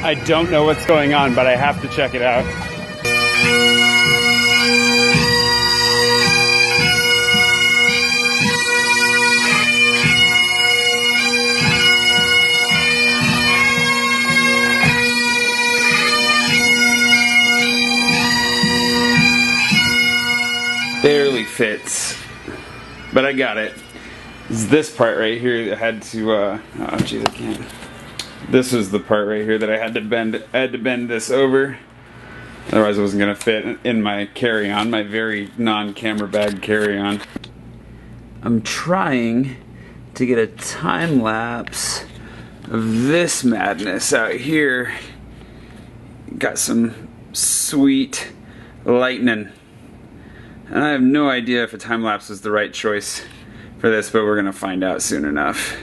I don't know what's going on, but I have to check it out. Barely fits, but I got it. It's this part right here that I had to, oh geez, I can't. This was the part right here that I had to bend. I had to bend this over, otherwise it wasn't gonna fit in my carry-on, my very non-camera bag carry-on. I'm trying to get a time lapse of this madness out here. Got some sweet lightning. And I have no idea if a time lapse is the right choice for this, but we're gonna find out soon enough.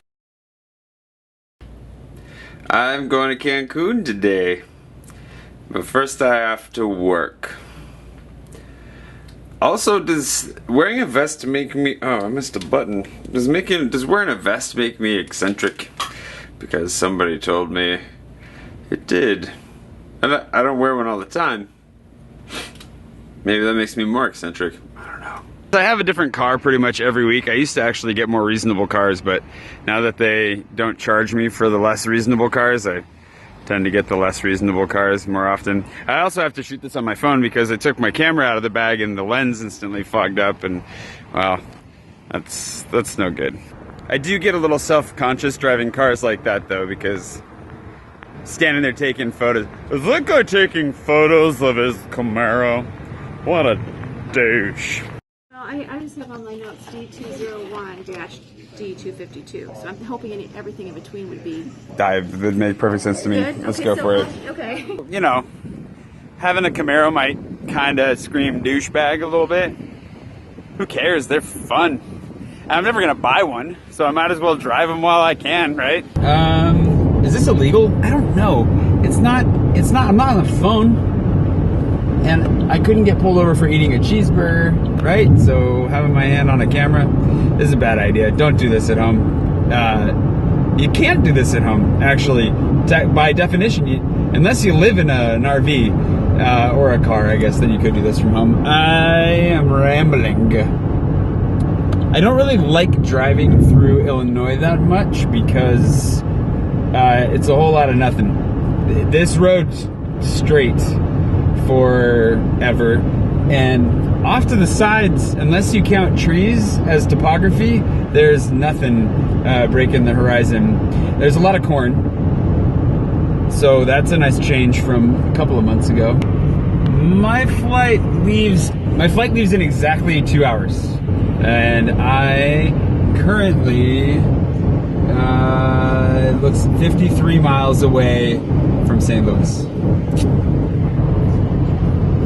I'm going to Cancun today, but first I have to work. Also, does wearing a vest make me, oh, I missed a button. Does wearing a vest make me eccentric? Because somebody told me it did. I don't wear one all the time. Maybe that makes me more eccentric. I don't know. I have a different car pretty much every week. I used to actually get more reasonable cars, but now that they don't charge me for the less reasonable cars, I tend to get the less reasonable cars more often. I also have to shoot this on my phone because I took my camera out of the bag and the lens instantly fogged up, and well, that's no good. I do get a little self-conscious driving cars like that though, because standing there taking photos. Is that guy taking photos of his Camaro? What a douche. Well, I just have on my notes D201-D252, so I'm hoping everything in between would be... That made perfect sense to me. Good? Let's okay, go so for it. Okay. You know, having a Camaro might kind of scream douchebag a little bit. Who cares? They're fun. I'm never going to buy one, so I might as well drive them while I can, right? Is this illegal? I don't know. It's not, I'm not on the phone. And I couldn't get pulled over for eating a cheeseburger, right? So having my hand on a camera is a bad idea. Don't do this at home. You can't do this at home, actually. By definition, unless you live in an RV or a car, I guess, then you could do this from home. I am rambling. I don't really like driving through Illinois that much because it's a whole lot of nothing. This road's straight forever, and off to the sides, unless you count trees as topography, there's nothing breaking the horizon. There's a lot of corn, so that's a nice change from a couple of months ago. My flight leaves in exactly 2 hours, and I currently it looks 53 miles away from St. Louis.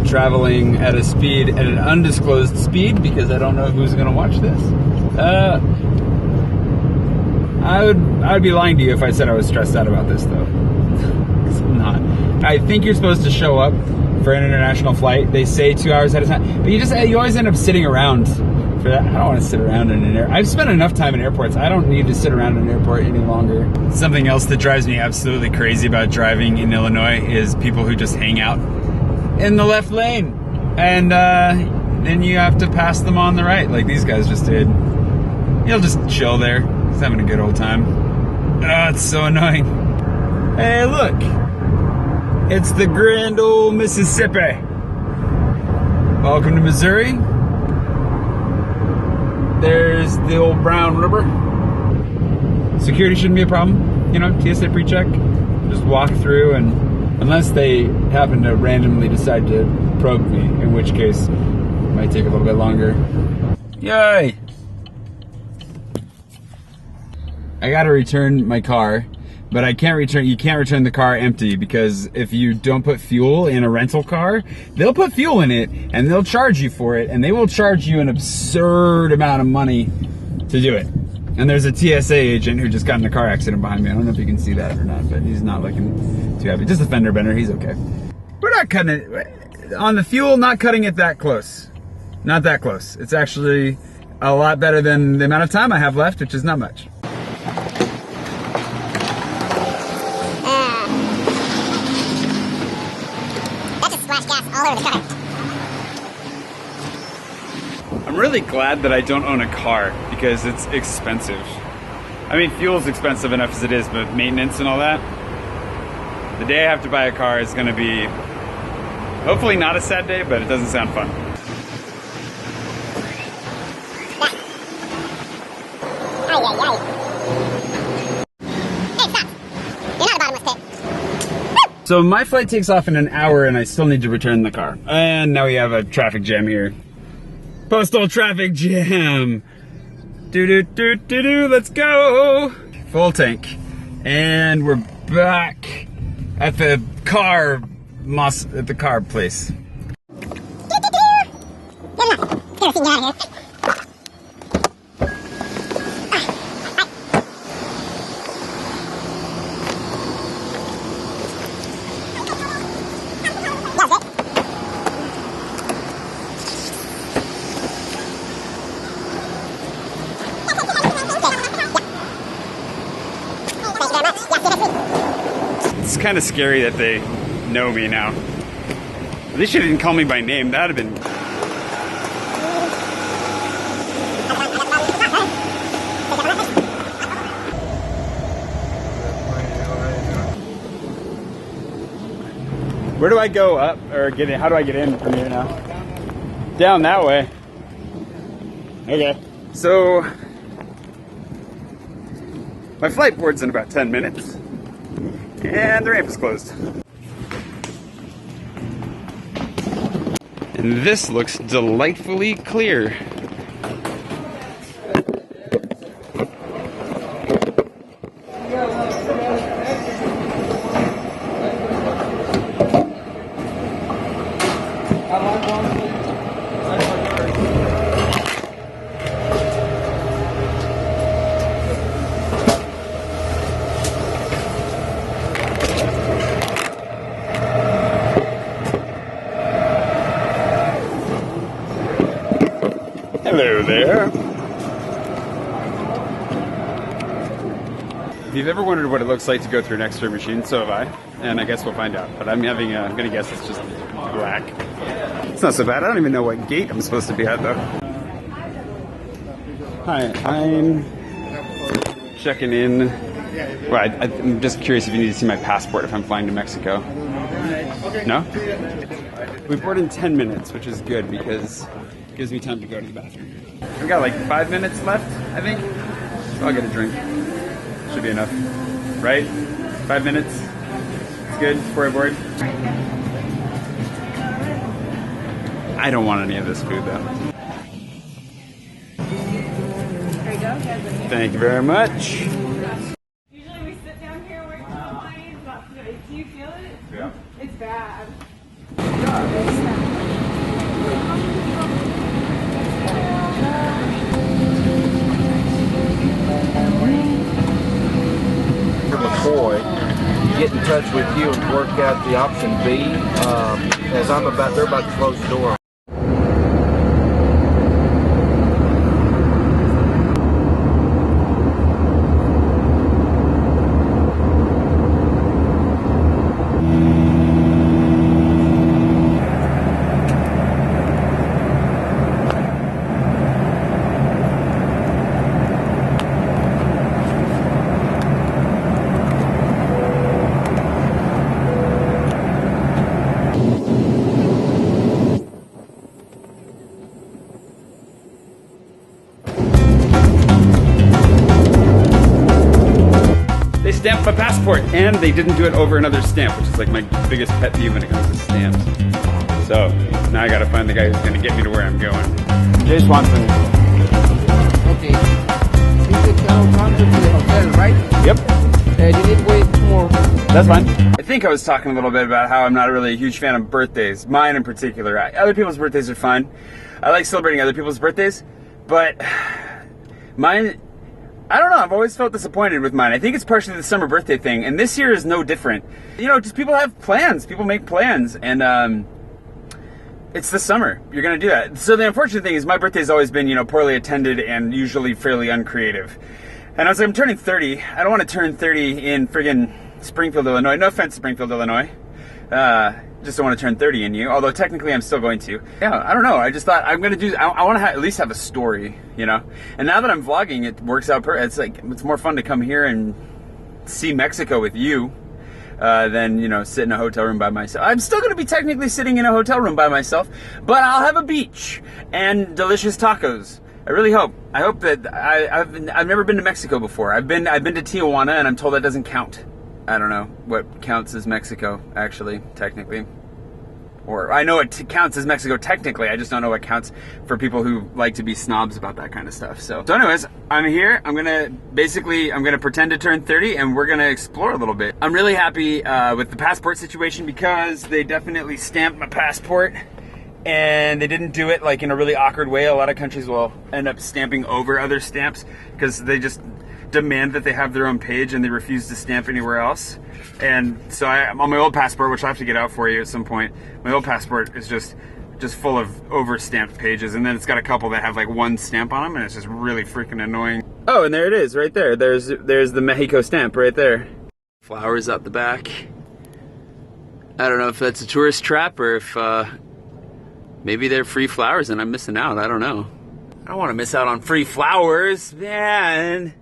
Traveling at an undisclosed speed, because I don't know who's gonna watch this. I would be lying to you if I said I was stressed out about this though. It's not. I think you're supposed to show up for an international flight. They say 2 hours ahead of time, but you always end up sitting around for that. I don't want to sit around in an airport. I've spent enough time in airports. I don't need to sit around in an airport any longer. Something else that drives me absolutely crazy about driving in Illinois is people who just hang out in the left lane, and then you have to pass them on the right, like these guys just did. You'll just chill there. He's having a good old time. Oh, it's so annoying. Hey, look. It's the grand old Mississippi. Welcome to Missouri. There's the old Brown River. Security shouldn't be a problem. You know, TSA pre-check. Just walk through, and unless they happen to randomly decide to probe me, in which case it might take a little bit longer. Yay! I gotta return my car, but you can't return the car empty, because if you don't put fuel in a rental car, they'll put fuel in it and they'll charge you for it, and they will charge you an absurd amount of money to do it. And there's a TSA agent who just got in a car accident behind me. I don't know if you can see that or not, but he's not looking too happy. Just a fender bender, he's okay. We're not cutting it, on the fuel, not cutting it that close. Not that close. It's actually a lot better than the amount of time I have left, which is not much. I'm really glad that I don't own a car because it's expensive. I mean, fuel's expensive enough as it is, but maintenance and all that. The day I have to buy a car is going to be hopefully not a sad day, but it doesn't sound fun. So my flight takes off in an hour and I still need to return the car. And now we have a traffic jam here. Postal traffic jam. Do, let's go. Full tank. And we're back at the car place. It's kind of scary that they know me now. At least you didn't call me by name. That would have been... Where do I go up or get in? How do I get in from here now? Down that way. Okay. So my flight board's in about 10 minutes. And the ramp is closed. And this looks delightfully clear. Hello there. If you've ever wondered what it looks like to go through an X-ray machine, so have I. And I guess we'll find out. But I'm gonna guess it's just black. It's not so bad. I don't even know what gate I'm supposed to be at, though. Hi, I'm checking in. Well, I'm just curious if you need to see my passport if I'm flying to Mexico. No? We board in 10 minutes, which is good because it gives me time to go to the bathroom. We've got like 5 minutes left, I think. So I'll get a drink. Should be enough. Right? 5 minutes. It's good before I board. I don't want any of this food though. There you go. Thank you very much. Usually we sit down here where it's not fine, but do you feel it? Yeah. It's bad. McCoy, get in touch with you and work out the option B, as they're about to close the door. They stamped my passport, and they didn't do it over another stamp, which is like my biggest pet peeve when it comes to stamps. So now I gotta find the guy who's gonna get me to where I'm going. Jay Swanson. Okay. You could come to the hotel, right? Yep. You need to wait more. That's fine. I think I was talking a little bit about how I'm not really a huge fan of birthdays. Mine in particular. Other people's birthdays are fun. I like celebrating other people's birthdays, but mine, I don't know, I've always felt disappointed with mine. I think it's partially the summer birthday thing, and this year is no different. You know, just people have plans. People make plans, and it's the summer. You're going to do that. So the unfortunate thing is my birthday's always been, you know, poorly attended and usually fairly uncreative. And I was like, I'm turning 30. I don't want to turn 30 in friggin' Springfield, Illinois. No offense, Springfield, Illinois. just don't want to turn 30 in you, although technically I'm still going to. Yeah, I don't know. I just thought I'm going to do, I want to at least have a story, you know? And now that I'm vlogging, it works out it's like, it's more fun to come here and see Mexico with you than, you know, sit in a hotel room by myself. I'm still going to be technically sitting in a hotel room by myself, but I'll have a beach and delicious tacos. I really hope. I hope that I've never been to Mexico before. I've been to Tijuana, and I'm told that doesn't count. I don't know what counts as Mexico, actually, technically. Or I know it counts as Mexico technically. I just don't know what counts for people who like to be snobs about that kind of stuff. So anyways, I'm here. I'm gonna pretend to turn 30, and we're gonna explore a little bit. I'm really happy with the passport situation because they definitely stamped my passport. And they didn't do it like in a really awkward way. A lot of countries will end up stamping over other stamps because they just demand that they have their own page and they refuse to stamp anywhere else. And so on my old passport, which I'll have to get out for you at some point, my old passport is just full of over-stamped pages, and then it's got a couple that have like one stamp on them, and it's just really freaking annoying. Oh, and there it is right there. There's the Mexico stamp right there. Flowers out the back. I don't know if that's a tourist trap or if maybe they're free flowers and I'm missing out. I don't know. I don't want to miss out on free flowers, man.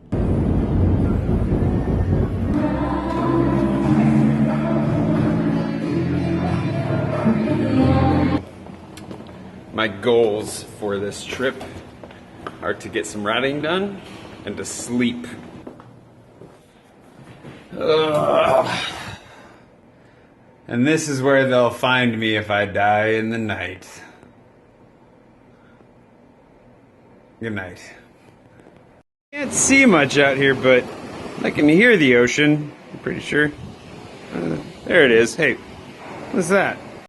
My goals for this trip are to get some riding done and to sleep. Ugh. And this is where they'll find me if I die in the night. Good night. Can't see much out here, but I can hear the ocean, I'm pretty sure. There it is. Hey, what's that?